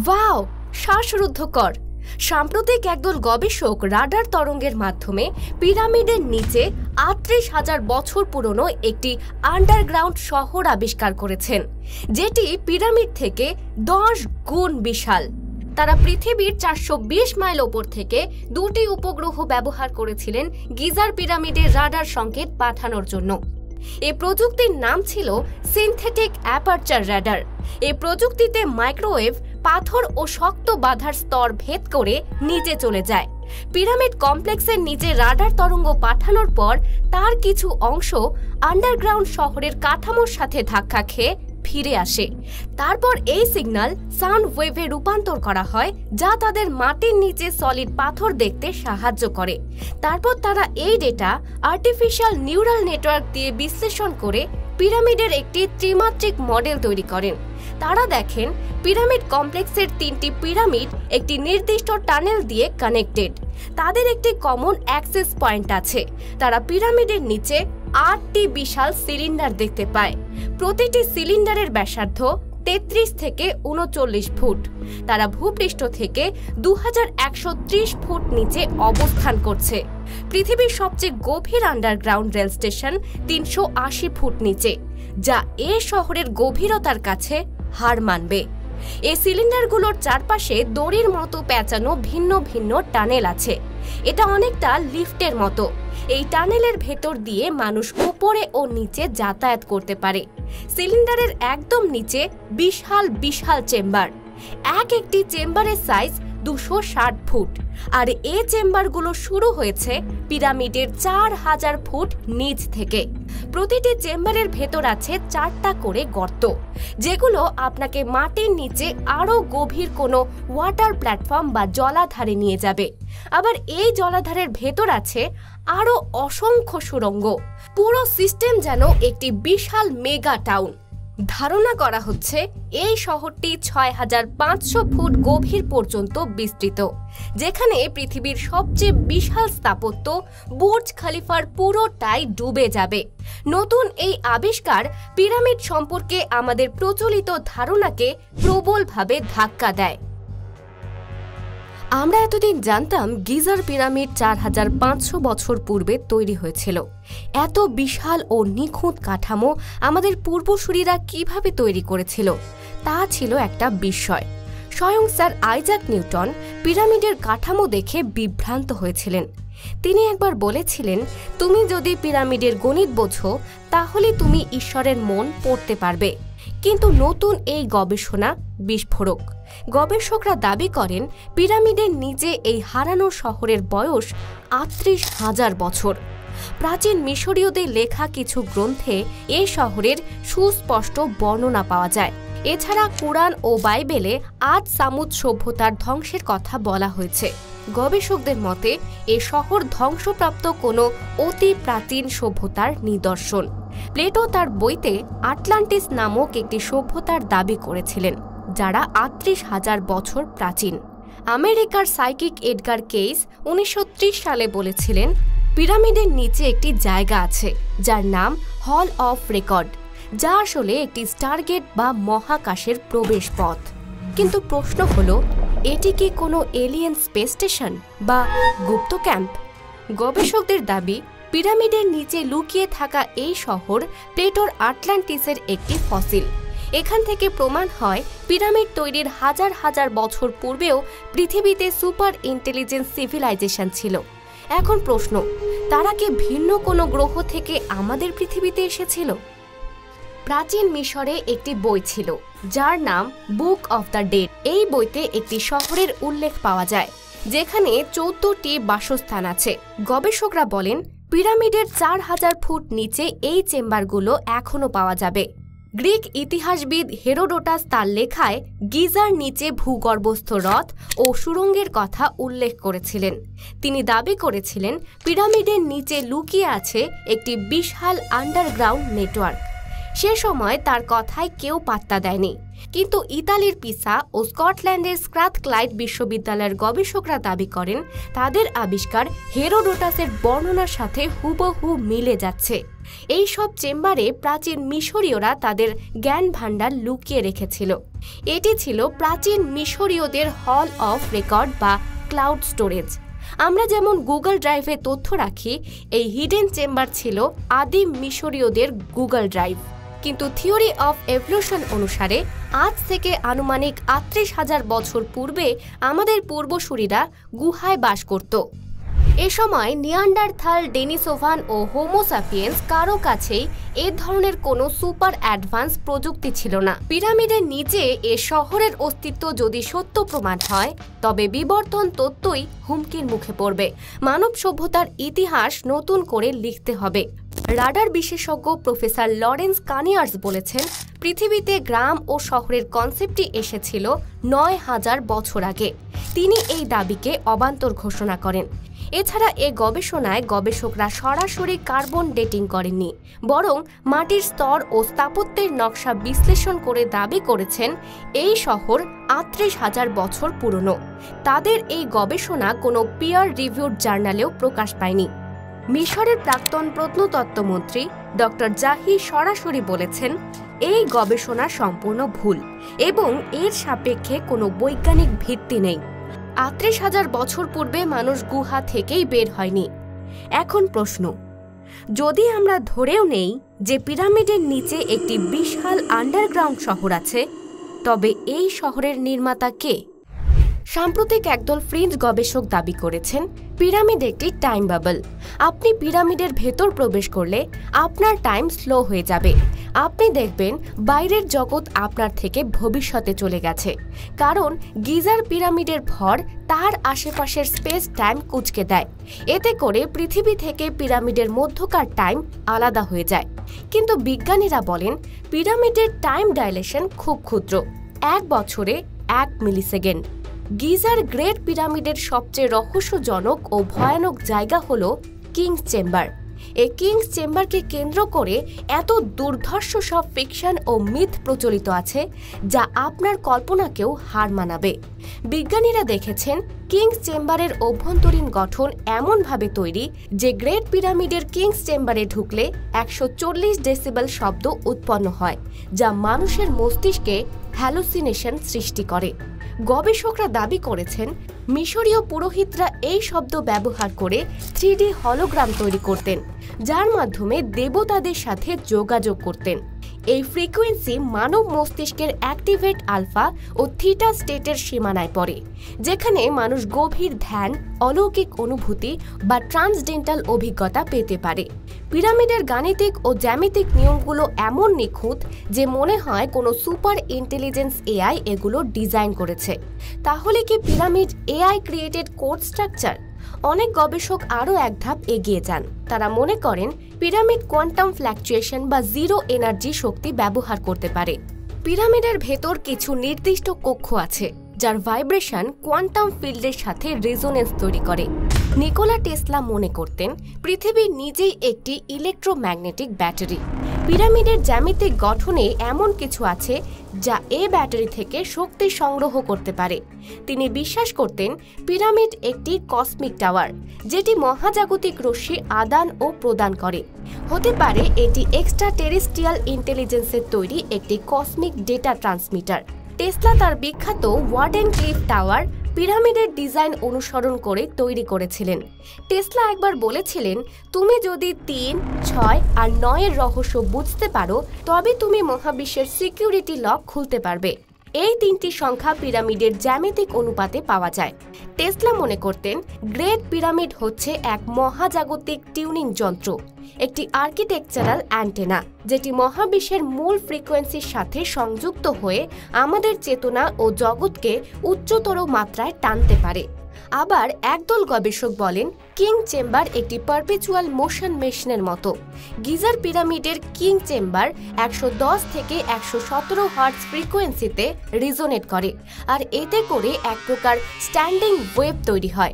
Wow, শ্বাসরুদ্ধকর। সাম্প্রতিক একদল গবেষক রাডার তরঙ্গের মাধ্যমে পিরামিডের নিচে ৩৮,০০০ বছর পুরনো একটি আন্ডারগ্রাউন্ড শহর আবিষ্কার করেছেন, যেটি পিরামিড থেকে ১০ গুণ বিশাল। তারা পৃথিবীর ৪২০ মাইল ওপর থেকে ২টি উপগ্রহ ব্যবহার করেছিলেন গিজার পিরামিডের রাডার সংকেত পাঠানোর জন্য। এই প্রযুক্তির নাম ছিল সিনথেটিক অ্যাপারচার রাডার। এই প্রযুক্তিতে মাইক্রোওয়েভ পাথর ও শক্ত বাধার স্তর ভেদ করে নিচে চলে যায়। পিরামিড কমপ্লেক্সের নিচে রাডার তরঙ্গ পাঠানোর পর তার কিছু অংশ আন্ডারগ্রাউন্ড শহরের কাঠামোর সাথে ধাক্কা খেয়ে ফিরে আসে। তারপর এই সিগন্যাল সাউন্ড ওয়েভে রূপান্তর করা হয়, যা তাদের মাটির নিচে সলিড পাথর দেখতে সাহায্য করে। তারপর তারা এই ডেটা আর্টিফিশিয়াল নিউরাল নেটওয়ার্ক দিয়ে বিশ্লেষণ করে পিরামিডের একটি ত্রিমাত্রিক মডেল তৈরি করেন। তারা দেখেন পিরামিড কমপ্লেক্সের ৩টি পিরামিড একটি নির্দিষ্ট টানেল দিয়ে কানেক্টেড। তাদের একটি কমন অ্যাক্সেস পয়েন্ট আছে। তারা পিরামিডের নিচে ৮টি বিশাল সিলিন্ডার দেখতে পায়। প্রতিটি সিলিন্ডারের ব্যাসার্ধ ৩৩ থেকে ৩৯ ফুট। তারা ভূপৃষ্ঠ থেকে ২১৩০ ফুট নিচে অবস্থান করছে। পৃথিবীর সবচেয়ে গভীর আন্ডারগ্রাউন্ড রেল স্টেশন ৩৮০ ফুট নিচে, যা এ শহরের গভীরতার কাছে হার মানবে। এই সিলিন্ডারগুলোর চারপাশে দড়ির মতো পেঁচানো ভিন্ন ভিন্ন টানেল আছে। এটা অনেকটা লিফটের মতো। এই টানেলের ভেতর দিয়ে মানুষ উপরে ও নিচে যাতায়াত করতে পারে। সিলিন্ডারের একদম নিচে বিশাল বিশাল চেম্বার। একটি চেম্বারের সাইজ ২৬০ ফুট। আর এই চেম্বারগুলো শুরু হয়েছে পিরামিডের ৪০০০ ফুট নিচ থেকে। প্রতিটি চেম্বারের ভেতর আছে ৪টা করে গর্ত, যেগুলো আপনাকে মাটির নিচে আরও গভীর কোনো ওয়াটার প্ল্যাটফর্ম বা জলাধারে নিয়ে যাবে। আবার এই জলাধারের ভেতর আছে আরও অসংখ্য সুড়ঙ্গ। পুরো সিস্টেম যেন একটি বিশাল মেগা টাউন। ধারণা করা হচ্ছে এই শহরটি ৬৫০০ ফুট গভীর পর্যন্ত বিস্তৃত, যেখানে পৃথিবীর সবচেয়ে বিশাল স্থাপত্য বুর্জ খলিফার পুরোটাই ডুবে যাবে। নতুন এই আবিষ্কার পিরামিড সম্পর্কে আমাদের প্রচলিত ধারণাকে প্রবলভাবে ধাক্কা দেয়। আমরা এতদিন জানতাম গিজার পিরামিড ৪৫০০ বছর পূর্বে তৈরি হয়েছিল। এত বিশাল ও নিখুঁত কাঠামো আমাদের পূর্বসূরীরা কিভাবে তৈরি করেছিল তা ছিল একটা বিস্ময়। স্বয়ং স্যার আইজাক নিউটন পিরামিডের কাঠামো দেখে বিভ্রান্ত হয়েছিলেন। তিনি একবার বলেছিলেন, তুমি যদি পিরামিডের গণিত বোঝো তাহলে তুমি ঈশ্বরের মন পড়তে পারবে। কিন্তু নতুন এই গবেষণা বিস্ফোরক। গবেষকরা দাবি করেন পিরামিডের নিচে এই হারানো শহরের বয়স ৩৮,০০০ বছর। প্রাচীন মিশরীয়দের লেখা কিছু গ্রন্থে এই শহরের সুস্পষ্ট বর্ণনা পাওয়া যায়। এছাড়া কুরআন ও বাইবেলে আদ সামুদ সভ্যতার ধ্বংসের কথা বলা হয়েছে। গবেষকদের মতে এ শহর ধ্বংসপ্রাপ্ত কোনো অতি প্রাচীন সভ্যতার নিদর্শন। প্লেটো তার বইতে আটলান্টিস নামক একটি সভ্যতার দাবি করেছিলেন, যারা ৩৮,০০০ বছর প্রাচীন। আমেরিকার সাইকিক এডগার কেইস ১৯৩০ সালে বলেছিলেন, পিরামিডের নিচে একটি জায়গা আছে যার নাম হল অফ রেকর্ড, যা আসলে একটি স্টারগেট বা মহাকাশের প্রবেশ পথ। কিন্তু প্রশ্ন হলো, এটি কি কোনো এলিয়েন স্পেস স্টেশন বা গুপ্ত ক্যাম্প? গবেষকদের দাবি, পিরামিডের নিচে লুকিয়ে থাকা এই শহর প্লেটোর আটলান্টিসের একটি ফসিল। এখান থেকে প্রমাণ হয় পিরামিড তৈরির হাজার হাজার বছর পূর্বেও পৃথিবীতে সুপার ইন্টেলিজেন্স সিভিলাইজেশন ছিল। এখন প্রশ্ন, তারা কি ভিন্ন কোনো গ্রহ থেকে আমাদের পৃথিবীতে এসেছিল? প্রাচীন মিশরে একটি বই ছিল যার নাম বুক অফ দ্য ডেড। এই বইতে একটি শহরের উল্লেখ পাওয়া যায় যেখানে ১৪টি বাসস্থান আছে। গবেষকরা বলেন, পিরামিডের ৪০০০ ফুট নিচে এই চেম্বারগুলো এখনও পাওয়া যাবে। গ্রিক ইতিহাসবিদ হেরোডোটাস তার লেখায় গিজার নিচে ভূগর্ভস্থ হ্রদ ও সুড়ঙ্গের কথা উল্লেখ করেছিলেন। তিনি দাবি করেছিলেন পিরামিডের নিচে লুকিয়ে আছে একটি বিশাল আন্ডারগ্রাউন্ড নেটওয়ার্ক। সে সময় তার কথায় কেউ পাত্তা দেয়নি, কিন্তু ইতালির পিসা ও স্কটল্যান্ডের স্ট্রাথক্লাইড বিশ্ববিদ্যালয়ের গবেষকরা দাবি করেন তাদের আবিষ্কার হেরোডোটাসের বর্ণনার সাথে হুবহু মিলে যাচ্ছে। এই সব চেম্বারে প্রাচীন মিশরীয়রা তাদের জ্ঞান ভাণ্ডার লুকিয়ে রেখেছিল। এটি ছিল প্রাচীন মিশরীয়দের হল অফ রেকর্ড বা ক্লাউড স্টোরেজ। আমরা যেমন গুগল ড্রাইভে তথ্য রাখি, এই হিডেন চেম্বার ছিল আদিম মিশরীয়দের গুগল ড্রাইভ। কিন্তু থিওরি অফ এভলিউশন অনুসারে আজ থেকে আনুমানিক ৩৮,০০০ বছর পূর্বে আমাদের পূর্বসূরীরা গুহায় বাস করত। এ সময় নিয়ান্ডারথাল, ডেনিসোভান ও হোমো সাপিয়েন্স কারো কাছেই এ ধরনের কোনো সুপার অ্যাডভান্স প্রযুক্তি ছিল না। পিরামিডের নিচে এ শহরের অস্তিত্ব যদি সত্য প্রমাণ হয়, তবে বিবর্তন তত্ত্বই হুমকির মুখে পড়বে। মানব সভ্যতার ইতিহাস নতুন করে লিখতে হবে। রাডার বিশেষজ্ঞ প্রফেসর লরেন্স কানিয়ার্স বলেছেন, পৃথিবীতে গ্রাম ও শহরের কনসেপ্টটি এসেছিল ৯,০০০ বছর আগে। তিনি এই দাবিকে অবান্তর ঘোষণা করেন। এছাড়া এ গবেষণায় গবেষকরা সরাসরি কার্বন ডেটিং করেননি, বরং মাটির স্তর ও স্থাপত্যের নকশা বিশ্লেষণ করে দাবি করেছেন এই শহর ৩৮,০০০ বছর পুরনো। তাদের এই গবেষণা কোনো পিয়ার রিভিউড জার্নালেও প্রকাশ পায়নি। মিশরের প্রাক্তন প্রত্নতত্ত্বমন্ত্রী ডক্টর জাহি সরাসরি বলেছেন, এই গবেষণা সম্পূর্ণ ভুল এবং এর সাপেক্ষে কোনো বৈজ্ঞানিক ভিত্তি নেই। ৩৮,০০০ বছর পূর্বে মানুষ গুহা থেকেই বের হয়নি। এখন প্রশ্ন, যদি আমরা ধরেও নেই যে পিরামিডের নিচে একটি বিশাল আন্ডারগ্রাউন্ড শহর আছে, তবে এই শহরের নির্মাতা কে? সাম্প্রতিক একদল ফ্রিঞ্জ গবেষক দাবি করেছেন পিরামিড একটি টাইম বাবল। আপনি পিরামিডের ভেতর প্রবেশ করলে আপনার টাইম স্লো হয়ে যাবে। আপনি দেখবেন বাইরের জগৎ আপনার থেকে ভবিষ্যতে চলে গেছে, কারণ গিজার পিরামিডের ভর তার আশেপাশের স্পেস টাইম কুঁচকে দেয়। এতে করে পৃথিবী থেকে পিরামিডের মধ্যকার টাইম আলাদা হয়ে যায়। কিন্তু বিজ্ঞানীরা বলেন পিরামিডের টাইম ডাইলেশন খুব ক্ষুদ্র, ১ বছরে ১ মিলিসেকেন্ড। গিজার গ্রেট পিরামিডের সবচেয়ে রহস্যজনক ও ভয়ানক জায়গা হল কিংস চেম্বার। এই কিংস চেম্বারকে কেন্দ্র করে এত দুর্ধর্ষ সব ফিকশন ও মিথ প্রচলিত আছে, যা আপনার কল্পনাকেও হার মানাবে। বিজ্ঞানীরা দেখেছেন কিংস চেম্বারের অভ্যন্তরীণ গঠন এমনভাবে তৈরি যে গ্রেট পিরামিডের কিংস চেম্বারে ঢুকলে ১৪০ ডেসিবেল শব্দ উৎপন্ন হয়, যা মানুষের মস্তিষ্কে হ্যালুসিনেশন সৃষ্টি করে। গবেষকরা দাবি করেছেন মিশরীয় পুরোহিতরা এই শব্দ ব্যবহার করে 3D হলোগ্রাম তৈরি করতেন, যার মাধ্যমে দেবতাদের সাথে যোগাযোগ করতেন। এই ফ্রিকোয়েন্সি মানব মস্তিষ্কের অ্যাক্টিভেট আলফা ও থিটা স্টেটের সীমানায় পড়ে, যেখানে মানুষ গভীর ধ্যান, অলৌকিক অনুভূতি বা ট্রান্সডেন্টাল অভিজ্ঞতা পেতে পারে। পিরামিডের গাণিতিক ও জ্যামিতিক নিয়মগুলো এমন নিখুঁত যে মনে হয় কোনো সুপার ইন্টেলিজেন্স এআই এগুলো ডিজাইন করেছে। তাহলে কি pyramid AI created code structure? অনেক গবেষক আরও এক ধাপ এগিয়ে যান। তারা মনে করেন পিরামিড কোয়ান্টাম ফ্ল্যাকচুয়েশন বা জিরো এনার্জি শক্তি ব্যবহার করতে পারে। পিরামিডের ভেতর কিছু নির্দিষ্ট কক্ষ আছে যার ভাইব্রেশন কোয়ান্টাম ফিল্ডের সাথে রেজোনেন্স তৈরি করে। নিকোলা টেসলা মনে করতেন পৃথিবী নিজেই একটি ইলেকট্রোম্যাগনেটিক ব্যাটারি। পিরামিডের জ্যামিতিক গঠনে এমন কিছু আছে যা এই ব্যাটারি থেকে শক্তি সংগ্রহ করতে পারে। তিনি বিশ্বাস করতেন পিরামিড একটি কসমিক টাওয়ার, যেটি মহাজাগতিক রশ্মি আদান ও প্রদান করে। হতে পারে এটি এক্সট্রা টেরেস্ট্রিয়াল ইন্টেলিজেন্সের তৈরি একটি কসমিক ডেটা ট্রান্সমিটার। টেসলা তার বিখ্যাত ওয়ার্ডেন ক্লিফ টাওয়ার পিরামিডের ডিজাইন অনুসরণ করে তৈরি করেছিলেন। টেসলা একবার বলেছিলেন, তুমি যদি ৩, ৬ আর ৯ এর রহস্য বুঝতে পারো, তবে তুমি মহাবিশ্বের সিকিউরিটি লক খুলতে পারবে। এই ৩টি সংখ্যা পিরামিডের জ্যামিতিক অনুপাতে পাওয়া যায়। টেসলা মনে করতেন গ্রেট পিরামিড হচ্ছে এক মহাজাগতিক টিউনিং যন্ত্র, একটি আর্কিটেকচারাল অ্যান্টেনা, যেটি মহাবিশ্বের মূল ফ্রিকোয়েন্সির সাথে সংযুক্ত হয়ে আমাদের চেতনা ও জগৎকে উচ্চতর মাত্রায় টানতে পারে। আবার একদল গবেষক বলেন কিং চেম্বার একটি পারপেচুয়াল মোশন মেশিনের মতো। গিজার পিরামিডের কিং চেম্বার ১১০ থেকে ১১৭ হার্টজ ফ্রিকোয়েন্সিতে রিজোনেট করে, আর এতে করে এক প্রকার স্ট্যান্ডিং ওয়েভ তৈরি হয়।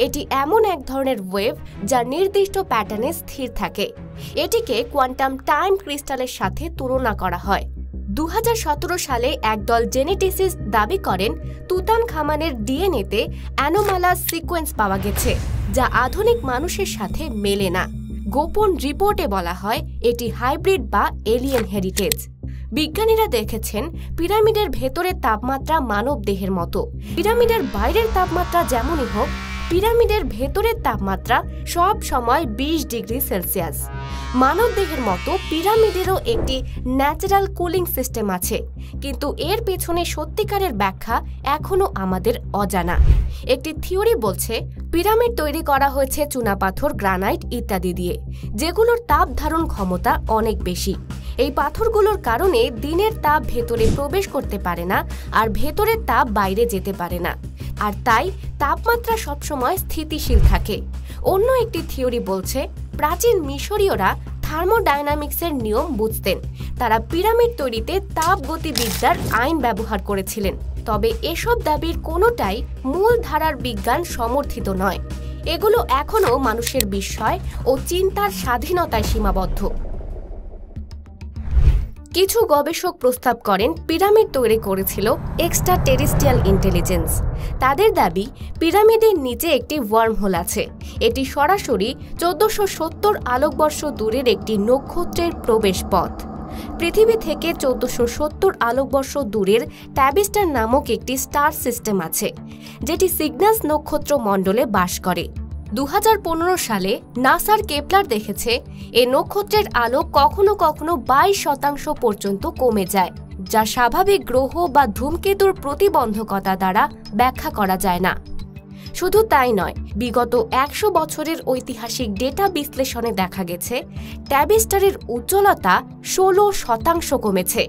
এটি এমন এক ধরনের ওয়েভ যা নির্দিষ্ট প্যাটার্নে স্থির থাকে। এটিকে কোয়ান্টাম টাইম ক্রিস্টালের সাথে তুলনা করা হয়। 2017 সালে একদল জেনেটিসিস্ট দাবি করেন তুতানখামানের ডিএনএতে অ্যানোমালাস সিকোয়েন্স পাওয়া গেছে, যা আধুনিক মানুষের সাথে মেলে না। গোপন রিপোর্টে বলা হয় এটি হাইব্রিড বা এলিয়েন হেরিটেজ। বিজ্ঞানীরা দেখেছেন পিরামিডের ভেতরের তাপমাত্রা মানব দেহের মতো। পিরামিডের বাইরের তাপমাত্রা যেমনই হোক, পিরামিডের ভেতরের তাপমাত্রা সব সময় 20 ডিগ্রি সেলসিয়াস। মানব দেহের মতো পিরামিডেরও একটি ন্যাচারাল কুলিং সিস্টেম আছে, কিন্তু এর পেছনে সত্যিকারের ব্যাখ্যা এখনও আমাদের অজানা। একটি থিওরি বলছে পিরামিড তৈরি করা হয়েছে চুনাপাথর, গ্রানাইট ইত্যাদি দিয়ে, যেগুলোর তাপ ধারণ ক্ষমতা অনেক বেশি। এই পাথরগুলোর কারণে দিনের তাপ ভেতরে প্রবেশ করতে পারে না, আর ভেতরের তাপ বাইরে যেতে পারে না, আর তাই তাপমাত্রা সবসময় স্থিতিশীল থাকে। অন্য একটি থিওরি বলছে প্রাচীন মিশরীয়রা থার্মোডাইনামিক্সের নিয়ম বুঝতেন। তারা পিরামিড তৈরিতে তাপগতিবিদ্যার আইন ব্যবহার করেছিলেন। তবে এসব দাবির কোনোটাই মূল ধারার বিজ্ঞান সমর্থিত নয়। এগুলো এখনও মানুষের বিস্ময় ও চিন্তার স্বাধীনতায় সীমাবদ্ধ। কিছু গবেষক প্রস্তাব করেন পিরামিড তৈরি করেছিল এক্সট্রা টেরেস্ট্রিয়াল ইন্টেলিজেন্স। তাদের দাবি পিরামিডের নিচে একটি ওয়ার্মহোল আছে। এটি সরাসরি 1470 আলোকবর্ষ দূরের একটি নক্ষত্রের প্রবেশ পথ। পৃথিবী থেকে 1470 আলোকবর্ষ দূরের ট্যাবিস্টার নামক একটি স্টার সিস্টেম আছে, যেটি সিগনাস নক্ষত্র মণ্ডলে বাস করে। 2015 সালে নাসার কেপলার দেখেছে এই নক্ষত্রের আলো কখনো কখনো 22% পর্যন্ত কমে যায়, যা স্বাভাবিক গ্রহ বা ধূমকেতুর প্রতিবন্ধকতা দ্বারা ব্যাখ্যা করা যায় না। শুধু তাই নয়, বিগত 100 বছরের ঐতিহাসিক ডেটা বিশ্লেষণে দেখা গেছে ট্যাবিস্টারের উজ্জ্বলতা 16% কমেছে।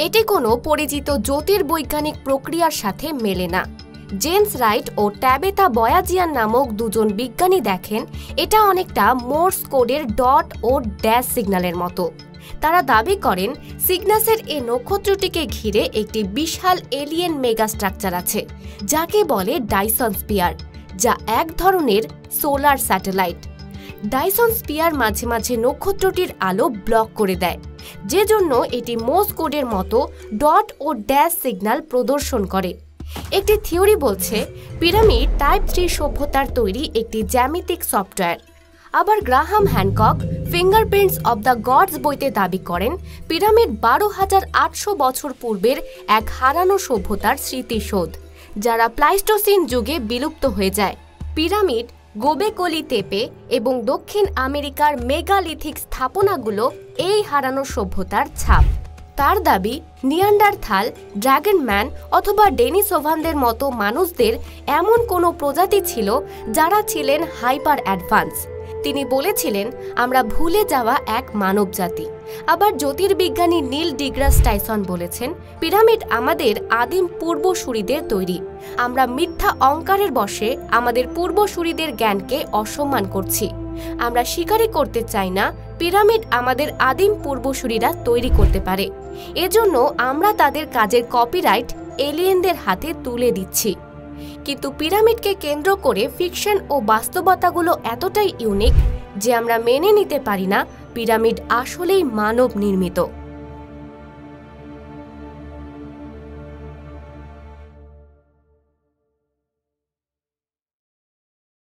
এটি কোনো পরিচিত জ্যোতির্বৈজ্ঞানিক প্রক্রিয়ার সাথে মেলে না। জেমস রাইট ও ট্যাবেতা বয়াজিয়ান নামক দুজন বিজ্ঞানী দেখেন এটা অনেকটা মোর্স কোডের ডট ও ড্যাশ সিগন্যালের মতো। তারা দাবি করেন সিগনাসের এই নক্ষত্রটিকে ঘিরে একটি বিশাল এলিয়েন মেগা স্ট্রাকচার আছে, যাকে বলে ডাইসন স্পিয়ার, যা এক ধরনের সোলার স্যাটেলাইট। ডাইসন স্পিয়ার মাঝে মাঝে নক্ষত্রটির আলো ব্লক করে দেয়, যে জন্য এটি মোর্স কোডের মতো ডট ও ড্যাশ সিগন্যাল প্রদর্শন করে। একটি থিওরি বলছে পিরামিড টাইপ 3 সভ্যতার তৈরি একটি জ্যামিতিক সফটওয়্যার। আবার Graham Hancock fingerprints of the gods বইতে দাবি করেন পিরামিড 12,800 বছর পূর্বের এক হারানো সভ্যতার স্মৃতিশোধ, যারা প্লাইস্টোসিন যুগে বিলুপ্ত হয়ে যায়। পিরামিড, গোবেকলি তেপে এবং দক্ষিণ আমেরিকার মেগালিথিক স্থাপনাগুলো এই হারানো সভ্যতার ছাপ। তার দাবি নিয়ান্ডারথাল, ড্রাগন ম্যান অথবা ডেনিসোভানদের মতো মানুষদের এমন কোনো প্রজাতি ছিল যারা ছিলেন হাইপার অ্যাডভান্স। তিনি বলেছিলেন আমরা ভুলে যাওয়া এক মানব জাতি। আবার জ্যোতির্বিজ্ঞানী নীল ডিগ্রাস টাইসন বলেছেন পিরামিড আমাদের আদিম পূর্বসূরিদের তৈরি। আমরা মিথ্যা অহংকারের বশে আমাদের পূর্বসূরিদের জ্ঞানকে অসম্মান করছি। আমরা স্বীকারই করতে চাই না পিরামিড আমাদের আদিম পূর্বসূরিরা তৈরি করতে পারে। এজন্য আমরা তাদের কাজের কপিরাইট এলিয়েনদের হাতে তুলে দিচ্ছি। কিন্তু পিরামিডকে কেন্দ্র করে ফিকশন ও বাস্তবতাগুলো এতটাই ইউনিক যে আমরা মেনে নিতে পারি না পিরামিড আসলেই মানব নির্মিত।